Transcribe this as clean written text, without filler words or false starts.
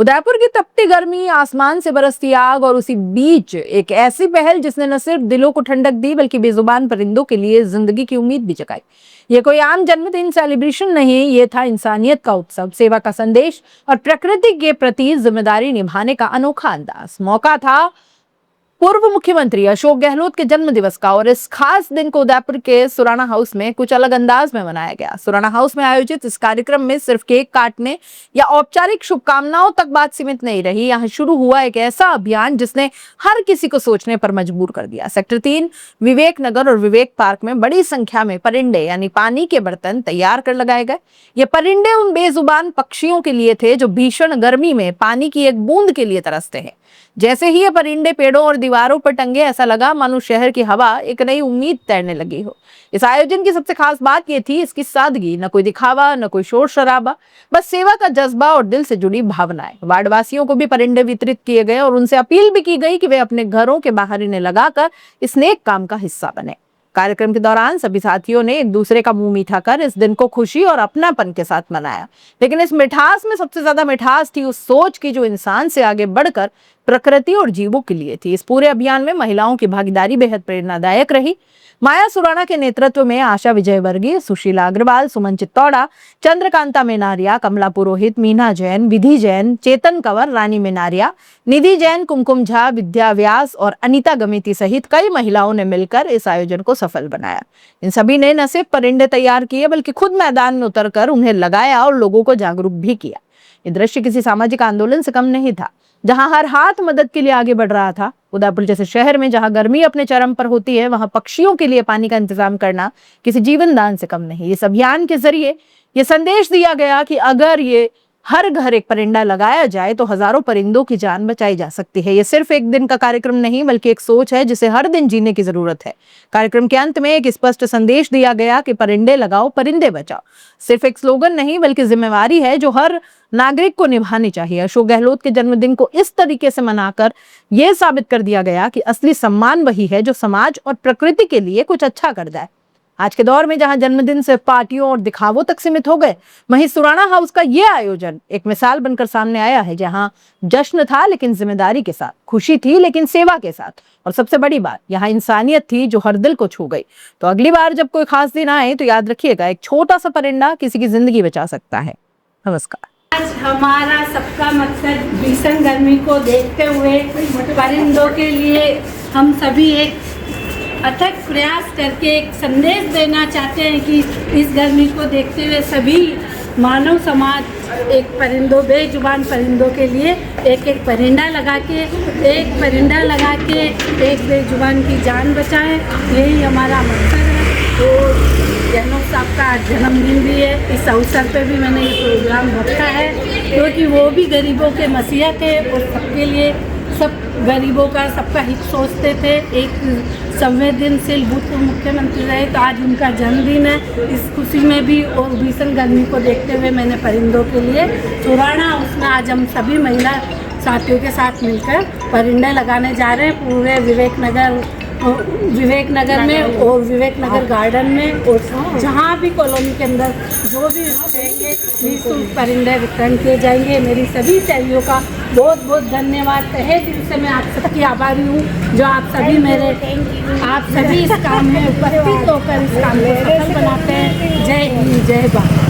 उदयपुर की तपती गर्मी, आसमान से बरसती आग और उसी बीच एक ऐसी पहल जिसने न सिर्फ दिलों को ठंडक दी बल्कि बेजुबान परिंदों के लिए जिंदगी की उम्मीद भी जगाई। ये कोई आम जन्मदिन सेलिब्रेशन नहीं, ये था इंसानियत का उत्सव, सेवा का संदेश और प्रकृति के प्रति जिम्मेदारी निभाने का अनोखा अंदाज। मौका था पूर्व मुख्यमंत्री अशोक गहलोत के जन्म दिवस का और इस खास दिन को उदयपुर के सुराना हाउस में कुछ अलग अंदाज में मनाया गया। सुराना हाउस में आयोजित इस कार्यक्रम में सिर्फ केक काटने या औपचारिक शुभकामनाओं तक बात सीमित नहीं रही। यहाँ शुरू हुआ एक ऐसा अभियान जिसने हर किसी को सोचने पर मजबूर कर दिया। सेक्टर 3 विवेक नगर और विवेक पार्क में बड़ी संख्या में परिंडे यानी पानी के बर्तन तैयार कर लगाए गए। ये परिंडे उन बेजुबान पक्षियों के लिए थे जो भीषण गर्मी में पानी की एक बूंद के लिए तरसते हैं। जैसे ही ये परिंडे पेड़ों और दीवारों पर टंगे, ऐसा लगा मानो शहर की हवा एक नई उम्मीद तैरने लगी हो। इस आयोजन की सबसे खास बात ये थी इसकी सादगी, न कोई दिखावा, न कोई शोर शराबा, बस सेवा का जज्बा और दिल से जुड़ी भावनाएं। वार्डवासियों को भी परिंडे वितरित किए गए और उनसे अपील भी की गई कि वे अपने घरों के बाहर इन्हें लगाकर इस नेक काम का हिस्सा बने। कार्यक्रम के दौरान सभी साथियों ने एक दूसरे का मुंह मीठा कर इस दिन को खुशी और अपनापन के साथ मनाया। लेकिन इस मिठास में सबसे ज्यादा मिठास थी उस सोच की जो इंसान से आगे बढ़कर प्रकृति और जीवों के लिए थी। इस पूरे अभियान में महिलाओं की भागीदारी बेहद प्रेरणादायक रही। माया सुराना के नेतृत्व में आशा विजयवर्गीय, सुशीला अग्रवाल, सुमन चित्तौड़ा, चंद्रकांता मेनारिया, कमला पुरोहित, मीना जैन, विधि जैन, चेतन कंवर, रानी मेनारिया, निधि जैन, कुमकुम झा, विद्या व्यास और अनीता गमेती सहित कई महिलाओं ने मिलकर इस आयोजन को सफल बनाया। इन सभी ने न सिर्फ परिंडे तैयार किए बल्कि खुद मैदान में उतरकर उन्हें लगाया और लोगों को जागरूक भी किया। ये दृश्य किसी सामाजिक आंदोलन से कम नहीं था, जहां हर हाथ मदद के लिए आगे बढ़ रहा था। उदयपुर जैसे शहर में जहां गर्मी अपने चरम पर होती है, वहां पक्षियों के लिए पानी का इंतजाम करना किसी जीवन दान से कम नहीं। इस अभियान के जरिए ये संदेश दिया गया कि अगर ये हर घर एक परिंदा लगाया जाए तो हजारों परिंदों की जान बचाई जा सकती है। ये सिर्फ एक दिन का कार्यक्रम नहीं बल्कि एक सोच है जिसे हर दिन जीने की जरूरत है। कार्यक्रम के अंत में एक स्पष्ट संदेश दिया गया कि परिंदे लगाओ, परिंदे बचाओ सिर्फ एक स्लोगन नहीं बल्कि जिम्मेवारी है जो हर नागरिक को निभानी चाहिए। अशोक गहलोत के जन्मदिन को इस तरीके से मनाकर यह साबित कर दिया गया कि असली सम्मान वही है जो समाज और प्रकृति के लिए कुछ अच्छा करता है। आज के दौर में जहां जन्मदिन से पार्टियों और दिखावों तक सीमित हो गए, वहीं सुराना हाउस का ये आयोजन एक मिसाल बनकर सामने आया है, जहां जश्न था लेकिन जिम्मेदारी के साथ, खुशी थी लेकिन सेवा के साथ, और सबसे बड़ी बात यहाँ इंसानियत थी जो हर दिल को छू गई। तो अगली बार जब कोई खास दिन आए तो याद रखिएगा, एक छोटा सा परिंदा किसी की जिंदगी बचा सकता है। नमस्कार। आज हमारा सबका मकसद भीषण गर्मी को देखते हुए परिंदों के लिए हम सभी एक अथक प्रयास करके एक संदेश देना चाहते हैं कि इस गर्मी को देखते हुए सभी मानव समाज एक बेजुबान परिंदों के लिए एक परिंदा लगा के एक बेजुबान की जान बचाएं। यही हमारा मकसद है। तो गहलोत साहब का जन्मदिन भी है, इस अवसर पे भी मैंने ये प्रोग्राम रखा है क्योंकि वो भी गरीबों के मसीहा थे और सबके लिए, सब गरीबों का सबका हित सोचते थे। एक संवेदनशील भूतपूर्व मुख्यमंत्री रहे, तो आज उनका जन्मदिन है। इस खुशी में भी और भीषण गर्मी को देखते हुए मैंने परिंदों के लिए सुराना उसमें आज हम सभी महिला साथियों के साथ मिलकर परिंदे लगाने जा रहे हैं पूरे विवेक नगर में और विवेक नगर गार्डन में, और जहाँ भी कॉलोनी के अंदर जो भी रहेंगे निःशुल्क परिंदे वितरण किए जाएंगे। मेरी सभी सहेलियों का बहुत बहुत धन्यवाद। तहे दिल से मैं आप सबकी आभारी हूँ जो आप सभी इस काम में उपस्थित होकर इस काम को सफल बनाते हैं। जय हिंद, जय भारत।